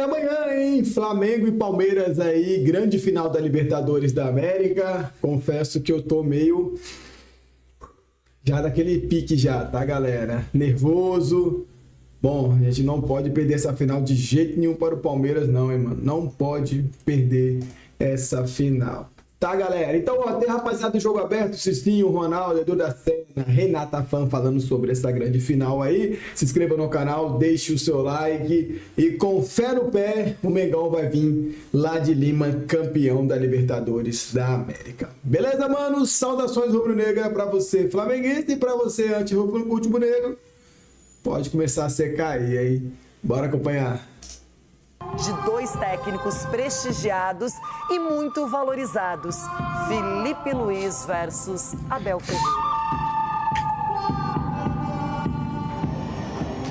galera, amanhã, hein? Flamengo e Palmeiras aí, grande final da Libertadores da América. Confesso que eu tô meio já daquele pique já, tá, galera? Nervoso. Bom, a gente não pode perder essa final de jeito nenhum para o Palmeiras, não, hein, mano? Não pode perder essa final. Tá, galera? Então, ó, tem rapaziada do Jogo Aberto, Cicinho, Ronaldo, Edu da Sena, Renata Fan falando sobre essa grande final aí. Se inscreva no canal, deixe o seu like e com fé no pé, o Mengão vai vir lá de Lima, campeão da Libertadores da América. Beleza, mano? Saudações rubro-negra pra você, flamenguista, e pra você, anti-rubro-negro. Pode começar a secar aí, hein? Bora acompanhar. De dois técnicos prestigiados e muito valorizados, Felipe Luiz versus Abel Ferreira.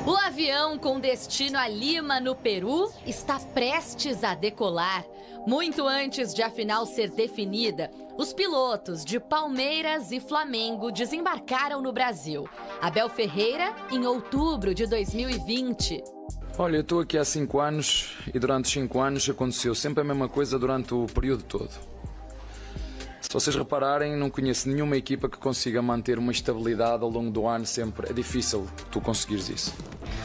O avião com destino a Lima, no Peru, está prestes a decolar. Muito antes de a final ser definida, os pilotos de Palmeiras e Flamengo desembarcaram no Brasil. Abel Ferreira, em outubro de 2020. Olha, eu estou aqui há 5 anos e durante 5 anos aconteceu sempre a mesma coisa durante o período todo. Se vocês repararem, não conheço nenhuma equipa que consiga manter uma estabilidade ao longo do ano sempre. É difícil tu conseguires isso.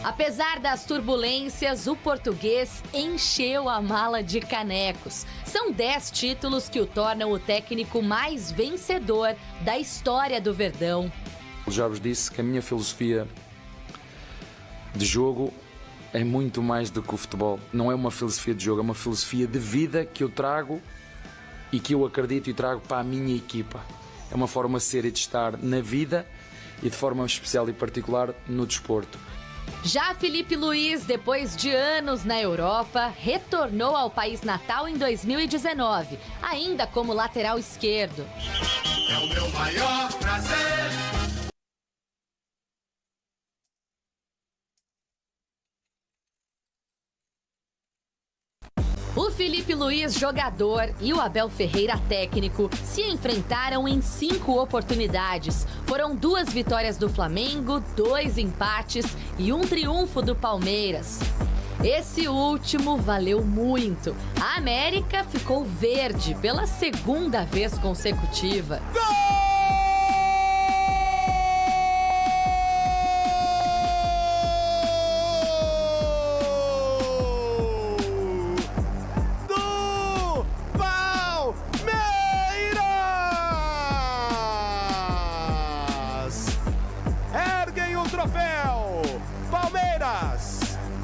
Apesar das turbulências, o português encheu a mala de canecos. São 10 títulos que o tornam o técnico mais vencedor da história do Verdão. Eu já vos disse que a minha filosofia de jogo é muito mais do que o futebol. Não é uma filosofia de jogo, é uma filosofia de vida que eu trago e que eu acredito e trago para a minha equipa. É uma forma de ser e de estar na vida e de forma especial e particular no desporto. Já Felipe Luiz, depois de anos na Europa, retornou ao país natal em 2019, ainda como lateral esquerdo. É o meu maior prazer. O Felipe Luiz, jogador, e o Abel Ferreira, técnico, se enfrentaram em 5 oportunidades. Foram 2 vitórias do Flamengo, 2 empates e 1 triunfo do Palmeiras. Esse último valeu muito. A América ficou verde pela 2ª vez consecutiva.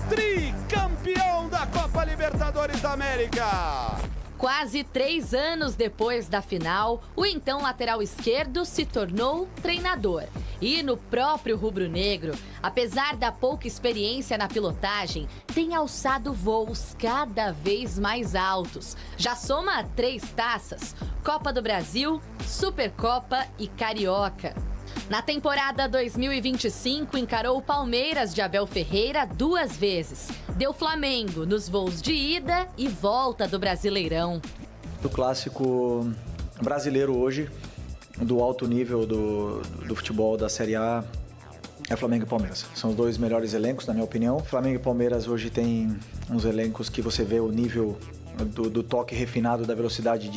Tricampeão da Copa Libertadores da América. Quase 3 anos depois da final, o então lateral esquerdo se tornou treinador. E no próprio rubro-negro, apesar da pouca experiência na pilotagem, tem alçado voos cada vez mais altos. Já soma 3 taças: Copa do Brasil, Supercopa e Carioca. Na temporada 2025, encarou o Palmeiras de Abel Ferreira 2 vezes. Deu Flamengo nos voos de ida e volta do Brasileirão. O clássico brasileiro hoje, do alto nível do futebol da Série A, é Flamengo e Palmeiras. São os 2 melhores elencos, na minha opinião. Flamengo e Palmeiras hoje tem uns elencos que você vê o nível do toque refinado, da velocidade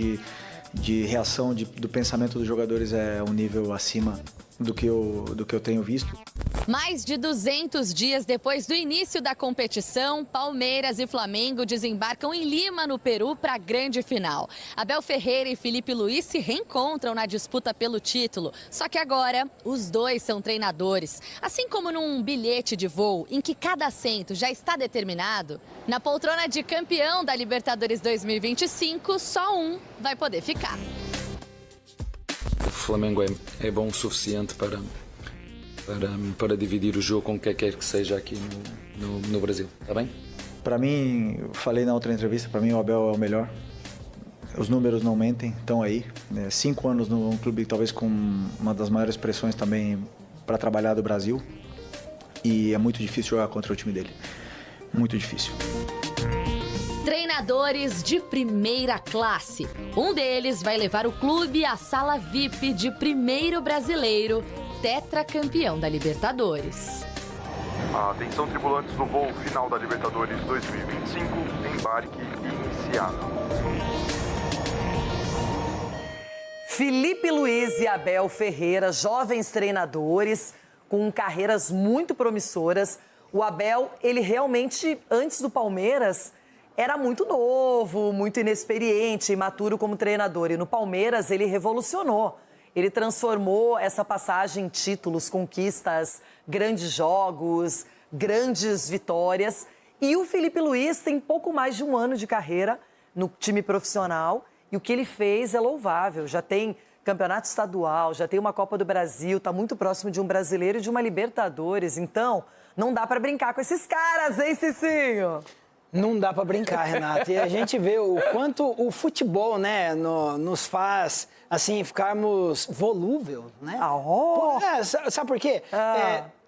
de reação, do pensamento dos jogadores é um nível acima do que eu tenho visto. Mais de 200 dias depois do início da competição, Palmeiras e Flamengo desembarcam em Lima, no Peru, para a grande final. Abel Ferreira e Felipe Luiz se reencontram na disputa pelo título. Só que agora, os 2 são treinadores. Assim como num bilhete de voo, em que cada assento já está determinado, na poltrona de campeão da Libertadores 2025, só um vai poder ficar. O Flamengo é bom o suficiente para dividir o jogo com quem quer que seja aqui no Brasil, está bem? Para mim, eu falei na outra entrevista, para mim o Abel é o melhor. Os números não mentem, estão aí. 5 anos num clube talvez com uma das maiores pressões também para trabalhar do Brasil. E é muito difícil jogar contra o time dele. Muito difícil. Treinadores de primeira classe. Um deles vai levar o clube à sala VIP de primeiro brasileiro, tetracampeão da Libertadores. Atenção, tripulantes do voo final da Libertadores 2025, embarque iniciado. Felipe Luiz e Abel Ferreira, jovens treinadores com carreiras muito promissoras. O Abel, ele realmente, antes do Palmeiras, era muito novo, muito inexperiente, imaturo como treinador. E no Palmeiras, ele revolucionou. Ele transformou essa passagem em títulos, conquistas, grandes jogos, grandes vitórias. E o Felipe Luiz tem pouco mais de um ano de carreira no time profissional. E o que ele fez é louvável. Já tem campeonato estadual, já tem uma Copa do Brasil, está muito próximo de um brasileiro e de uma Libertadores. Então, não dá para brincar com esses caras, hein, Cicinho? Não dá para brincar, Renata. E a gente vê o quanto o futebol, né, nos faz, assim, ficarmos volúvel, né? Sabe por quê?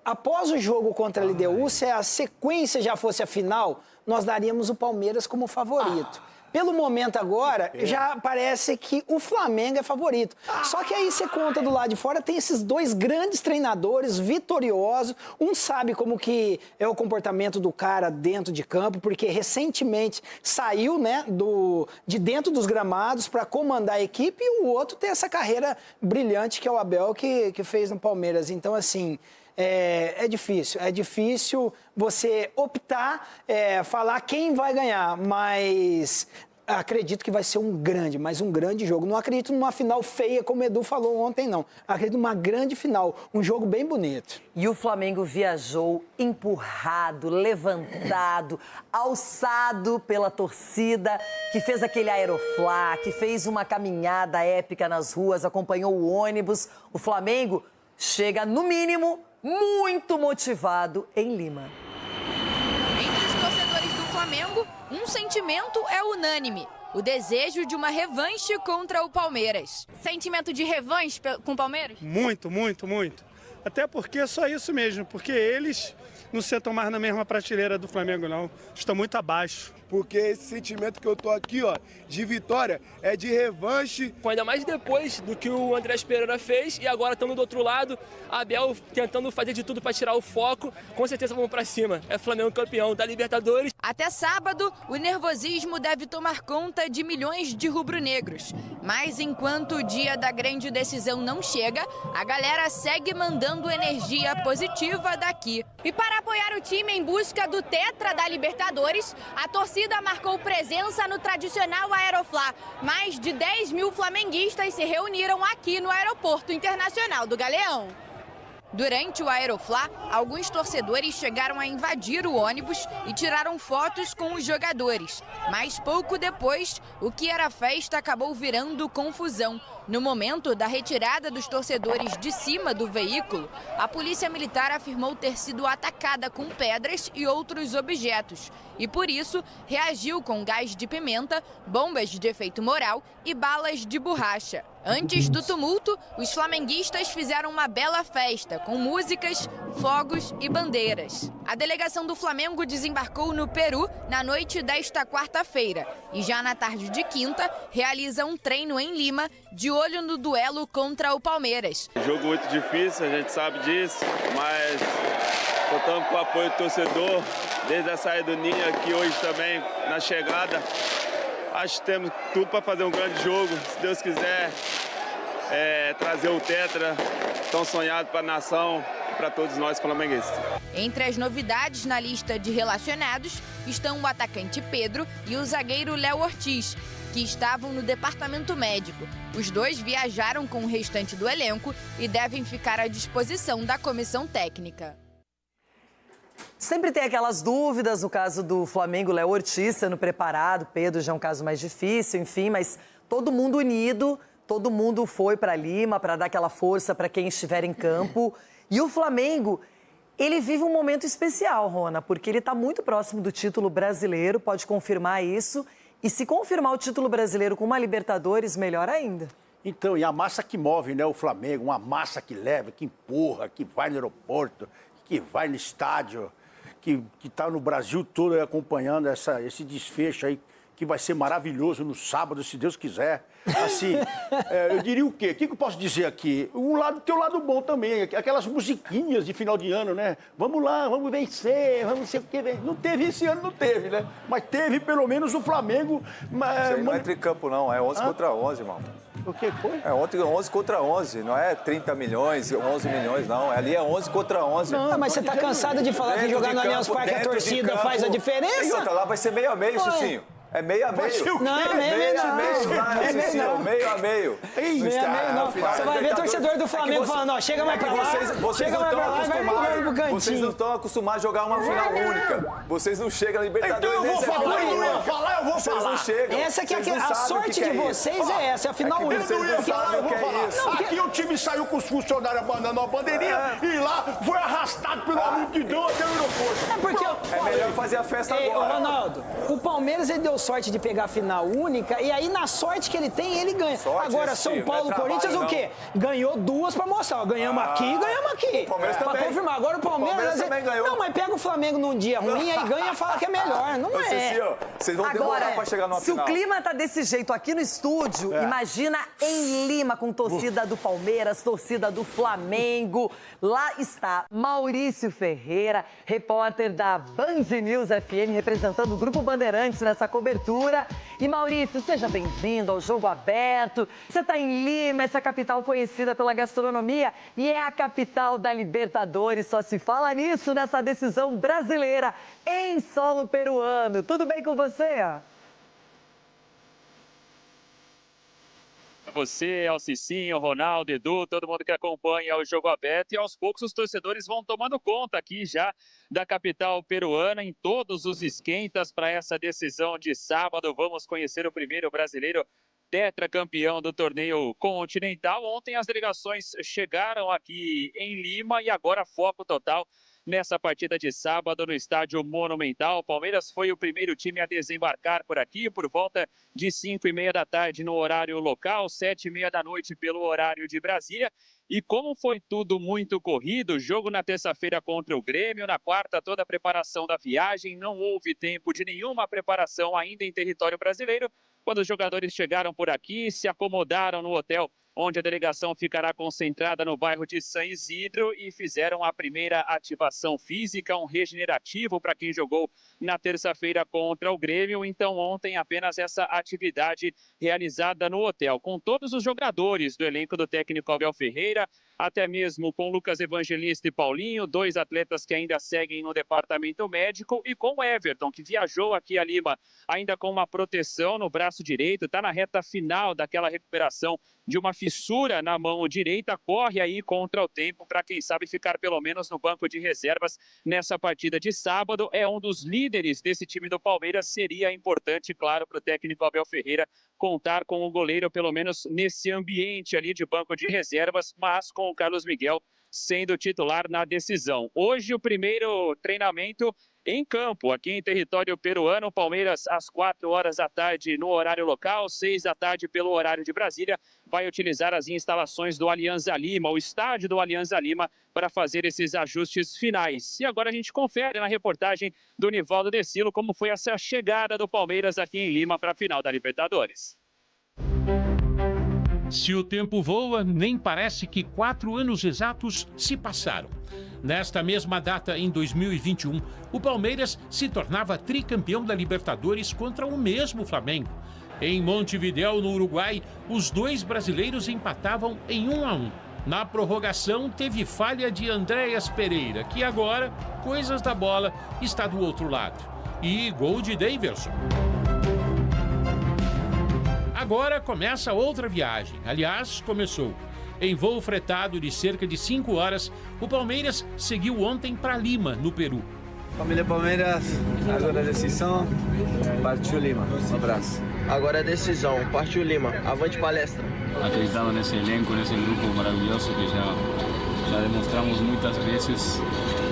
Após o jogo contra a LDU, se a sequência já fosse a final, nós daríamos o Palmeiras como favorito. Pelo momento agora, já parece que o Flamengo é favorito. Só que aí você conta do lado de fora, tem esses dois grandes treinadores vitoriosos. Um sabe como que é o comportamento do cara dentro de campo, porque recentemente saiu, né, de dentro dos gramados para comandar a equipe, e o outro tem essa carreira brilhante que é o Abel, que fez no Palmeiras. Então, assim... É difícil você optar, falar quem vai ganhar, mas acredito que vai ser um grande jogo. Não acredito numa final feia, como o Edu falou ontem, não. Acredito numa grande final, um jogo bem bonito. E o Flamengo viajou empurrado, levantado, alçado pela torcida, que fez aquele aeroflá, que fez uma caminhada épica nas ruas, acompanhou o ônibus. O Flamengo chega, no mínimo, muito motivado em Lima. Entre os torcedores do Flamengo, um sentimento é unânime: o desejo de uma revanche contra o Palmeiras. Sentimento de revanche com o Palmeiras? Muito. Até porque é só isso mesmo, porque eles não sentam mais na mesma prateleira do Flamengo, não. Estão muito abaixo. Porque esse sentimento que eu tô aqui, ó, de vitória, é de revanche. Ainda mais depois do que o Andrés Pereira fez, e agora estamos do outro lado, Abel tentando fazer de tudo para tirar o foco. Com certeza vamos para cima. É Flamengo campeão da Libertadores. Até sábado, o nervosismo deve tomar conta de milhões de rubro-negros. Mas enquanto o dia da grande decisão não chega, a galera segue mandando energia positiva daqui. E para apoiar o time em busca do tetra da Libertadores, a torcida marcou presença no tradicional Aeroflá. Mais de 10 mil flamenguistas se reuniram aqui no Aeroporto Internacional do Galeão. Durante o Aeroflá, alguns torcedores chegaram a invadir o ônibus e tiraram fotos com os jogadores. Mas pouco depois, o que era festa acabou virando confusão. No momento da retirada dos torcedores de cima do veículo, a polícia militar afirmou ter sido atacada com pedras e outros objetos. E por isso, reagiu com gás de pimenta, bombas de efeito moral e balas de borracha. Antes do tumulto, os flamenguistas fizeram uma bela festa, com músicas, fogos e bandeiras. A delegação do Flamengo desembarcou no Peru na noite desta quarta-feira e já na tarde de quinta realiza um treino em Lima, de olho no duelo contra o Palmeiras. Jogo muito difícil, a gente sabe disso, mas contamos com o apoio do torcedor, desde a saída do Ninho aqui hoje também na chegada. Acho que temos tudo para fazer um grande jogo, se Deus quiser, trazer o tetra tão sonhado para a nação e para todos nós flamenguistas. Entre as novidades na lista de relacionados estão o atacante Pedro e o zagueiro Léo Ortiz, que estavam no departamento médico. Os dois viajaram com o restante do elenco e devem ficar à disposição da comissão técnica. Sempre tem aquelas dúvidas, no caso do Flamengo, Léo Ortiz sendo preparado, Pedro já é um caso mais difícil, enfim, mas todo mundo unido, todo mundo foi para Lima para dar aquela força para quem estiver em campo. E o Flamengo, ele vive um momento especial, Rona, porque ele está muito próximo do título brasileiro, pode confirmar isso, e se confirmar o título brasileiro com uma Libertadores, melhor ainda. Então, e a massa que move, né, o Flamengo, uma massa que leva, que empurra, que vai no aeroporto, que vai no estádio, que está no Brasil todo acompanhando esse desfecho aí, que vai ser maravilhoso no sábado, se Deus quiser. Assim, eu diria o quê? O que eu posso dizer aqui? Tem um lado bom também, aquelas musiquinhas de final de ano, né? Vamos lá, vamos vencer, vamos ser o quê? Não teve esse ano, não teve, né? Mas teve pelo menos o Flamengo. Isso aí não é tricampo, não, é 11 contra 11, irmão. O que foi? É 11 contra 11, não é 30 milhões, 11 milhões, não. Ali é 11 contra 11. Não, mas você tá cansado de falar que jogar no Allianz Parque a torcida faz a diferença? E outra, lá vai ser meio a meio, Cicinho. É meio a meio. Não, meio a meio. Meio a meio. Você vai ver torcedor do Flamengo falando, ó, chega mais pra lá, chega mais pra lá e vai pro cantinho. Vocês não estão acostumados a jogar uma final única. Vocês não chegam na Libertadores. Então eu vou falar, eu não ia falar, eu vou falar. Vocês não chegam. Essa que é a sorte de vocês, é essa, é a final única. Eu não ia falar, eu vou falar. Aqui o time saiu com os funcionários abandonando a bandeirinha e lá foi arrastado pela multidão até o aeroporto. É porque é melhor fazer a festa agora. Ronaldo, o Palmeiras ele deu sorte de pegar a final única e aí na sorte que ele tem, ele ganha. Agora, São Paulo, Corinthians, o quê? Ganhou duas pra mostrar. Ganhamos aqui, ganhamos aqui. O Palmeiras pra também. Confirmar. Agora o Palmeiras também ganhou. Não, mas pega o Flamengo num dia ruim, aí ganha e fala que é melhor. Não é. Vocês vão demorar pra chegar numa final. Se o clima tá desse jeito aqui no estúdio, imagina em Lima com torcida do Palmeiras, torcida do Flamengo. Lá está Maurício Ferreira, repórter da Band News FM, representando o Grupo Bandeirantes nessa cobertura. E Maurício, seja bem-vindo ao Jogo Aberto. Você está em Lima, essa capital conhecida pela gastronomia e é a capital da Libertadores. Só se fala nisso nessa decisão brasileira em solo peruano. Tudo bem com você? Você, ao Cicinho, Ronaldo, Edu, todo mundo que acompanha o Jogo Aberto. E aos poucos os torcedores vão tomando conta aqui já da capital peruana em todos os esquentas para essa decisão de sábado. Vamos conhecer o primeiro brasileiro tetracampeão do torneio continental. Ontem as delegações chegaram aqui em Lima e agora foco total nessa partida de sábado no estádio Monumental. O Palmeiras foi o primeiro time a desembarcar por aqui por volta de 5h30 da tarde no horário local, 7h30 da noite pelo horário de Brasília. E como foi tudo muito corrido, jogo na terça-feira contra o Grêmio, na quarta toda a preparação da viagem, não houve tempo de nenhuma preparação ainda em território brasileiro. Quando os jogadores chegaram por aqui, se acomodaram no hotel onde a delegação ficará concentrada no bairro de San Isidro e fizeram a primeira ativação física, um regenerativo para quem jogou na terça-feira contra o Grêmio. Então ontem apenas essa atividade realizada no hotel, com todos os jogadores do elenco do técnico Abel Ferreira, até mesmo com Lucas Evangelista e Paulinho, dois atletas que ainda seguem no departamento médico, e com o Everton, que viajou aqui a Lima ainda com uma proteção no braço direito, está na reta final daquela recuperação de uma fissura na mão direita, corre aí contra o tempo para quem sabe ficar pelo menos no banco de reservas nessa partida de sábado. É um dos líderes desse time do Palmeiras, seria importante, claro, para o técnico Abel Ferreira contar com o goleiro pelo menos nesse ambiente ali de banco de reservas, mas com o Carlos Miguel sendo titular na decisão. Hoje o primeiro treinamento em campo, aqui em território peruano. Palmeiras às 4h da tarde no horário local, 6 da tarde pelo horário de Brasília, vai utilizar as instalações do Alianza Lima, o estádio do Alianza Lima, para fazer esses ajustes finais. E agora a gente confere na reportagem do Nivaldo Decilo como foi essa chegada do Palmeiras aqui em Lima para a final da Libertadores. Se o tempo voa, nem parece que 4 anos exatos se passaram. Nesta mesma data, em 2021, o Palmeiras se tornava tricampeão da Libertadores contra o mesmo Flamengo. Em Montevidéu, no Uruguai, os dois brasileiros empatavam em 1-1. Na prorrogação, teve falha de Andréas Pereira, que agora, coisas da bola, está do outro lado. E gol de Daverson. Agora começa outra viagem. Aliás, começou. Em voo fretado de cerca de 5 horas, o Palmeiras seguiu ontem para Lima, no Peru. Família Palmeiras, agora a decisão, partiu Lima. Um abraço. Agora a decisão, partiu Lima. Avante palestra. Acreditando nesse elenco, nesse grupo maravilhoso que já demonstramos muitas vezes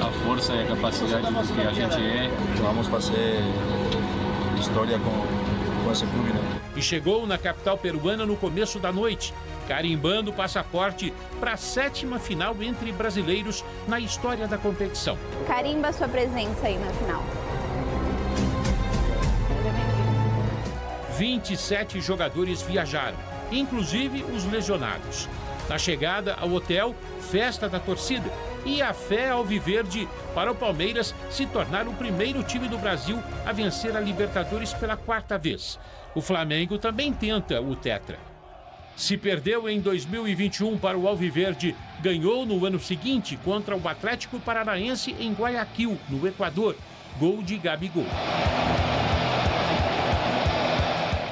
a força e a capacidade do que a gente é. Vamos fazer história com esse clube, né? E chegou na capital peruana no começo da noite, carimbando o passaporte para a 7ª final entre brasileiros na história da competição. Carimba sua presença aí na final. 27 jogadores viajaram, inclusive os lesionados. Na chegada ao hotel, festa da torcida e a fé alviverde para o Palmeiras se tornar o primeiro time do Brasil a vencer a Libertadores pela 4ª vez. O Flamengo também tenta o tetra. Se perdeu em 2021 para o alviverde, ganhou no ano seguinte contra o Atlético Paranaense em Guayaquil, no Equador. Gol de Gabigol.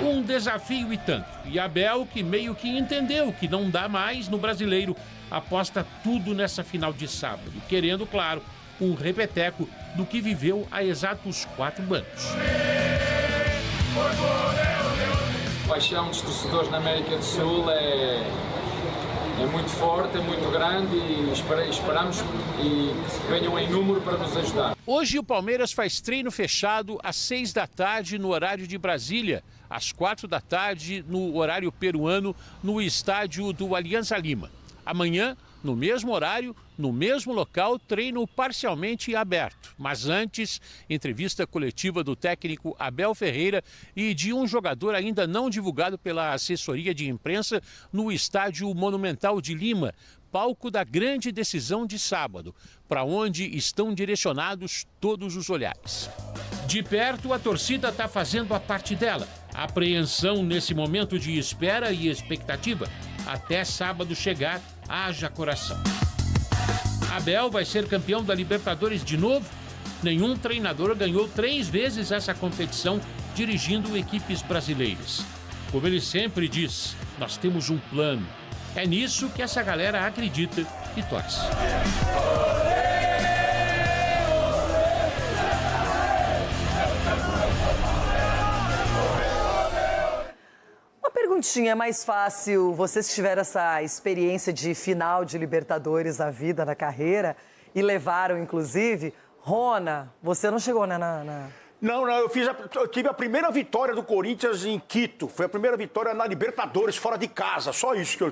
Um desafio e tanto. E Abel, que meio que entendeu que não dá mais no Brasileiro, aposta tudo nessa final de sábado, querendo, claro, um repeteco do que viveu há exatos 4 anos. A paixão dos torcedores na América do Sul é muito forte, é muito grande e esperamos que venham em número para nos ajudar. Hoje o Palmeiras faz treino fechado às 6 da tarde no horário de Brasília, às 4 da tarde no horário peruano no estádio do Alianza Lima. Amanhã, no mesmo horário, no mesmo local, treino parcialmente aberto. Mas antes, entrevista coletiva do técnico Abel Ferreira e de um jogador ainda não divulgado pela assessoria de imprensa no estádio Monumental de Lima, palco da grande decisão de sábado, para onde estão direcionados todos os olhares. De perto, a torcida está fazendo a parte dela. A apreensão nesse momento de espera e expectativa. Até sábado chegar, haja coração. Abel vai ser campeão da Libertadores de novo? Nenhum treinador ganhou 3 vezes essa competição dirigindo equipes brasileiras. Como ele sempre diz, nós temos um plano. É nisso que essa galera acredita e torce. Perguntinha, é mais fácil, vocês que tiveram essa experiência de final de Libertadores na vida, na carreira, e levaram, inclusive, Rona, você não chegou, né, Não, eu tive a primeira vitória do Corinthians em Quito. Foi a primeira vitória na Libertadores, fora de casa. Só isso que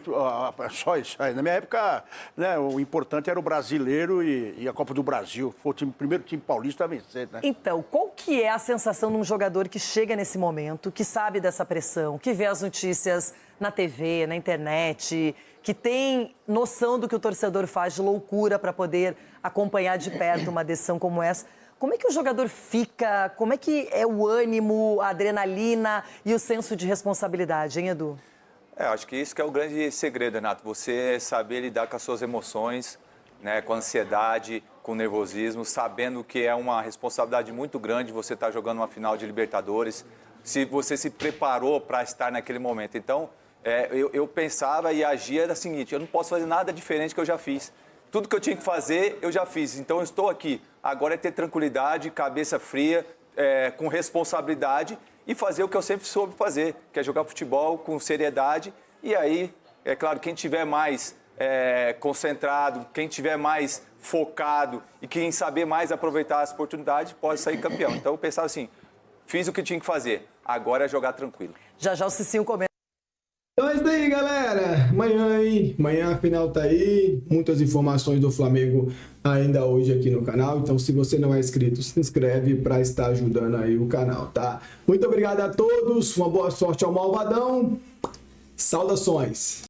só isso. Na minha época, né, o importante era o Brasileiro e a Copa do Brasil. Foi o primeiro time paulista a vencer, né? Então, qual que é a sensação de um jogador que chega nesse momento, que sabe dessa pressão, que vê as notícias na TV, na internet, que tem noção do que o torcedor faz de loucura para poder acompanhar de perto uma decisão como essa? Como é que o jogador fica? Como é que é o ânimo, a adrenalina e o senso de responsabilidade, hein, Edu? Acho que isso que é o grande segredo, Renato. Você saber lidar com as suas emoções, né, com a ansiedade, com o nervosismo, sabendo que é uma responsabilidade muito grande você estar jogando uma final de Libertadores, se você se preparou para estar naquele momento. Então, eu pensava e agia da seguinte, eu não posso fazer nada diferente que eu já fiz. Tudo que eu tinha que fazer, eu já fiz. Então, eu estou aqui. Agora é ter tranquilidade, cabeça fria, com responsabilidade e fazer o que eu sempre soube fazer, que é jogar futebol com seriedade. E aí, é claro, quem tiver mais concentrado, quem tiver mais focado e quem saber mais aproveitar as oportunidades, pode sair campeão. Então, eu pensava assim, fiz o que tinha que fazer. Agora é jogar tranquilo. Já o Cicinho comenta. Então é isso aí, galera. Amanhã a final tá aí. Muitas informações do Flamengo ainda hoje aqui no canal. Então, se você não é inscrito, se inscreve para estar ajudando aí o canal, tá? Muito obrigado a todos. Uma boa sorte ao Malvadão. Saudações.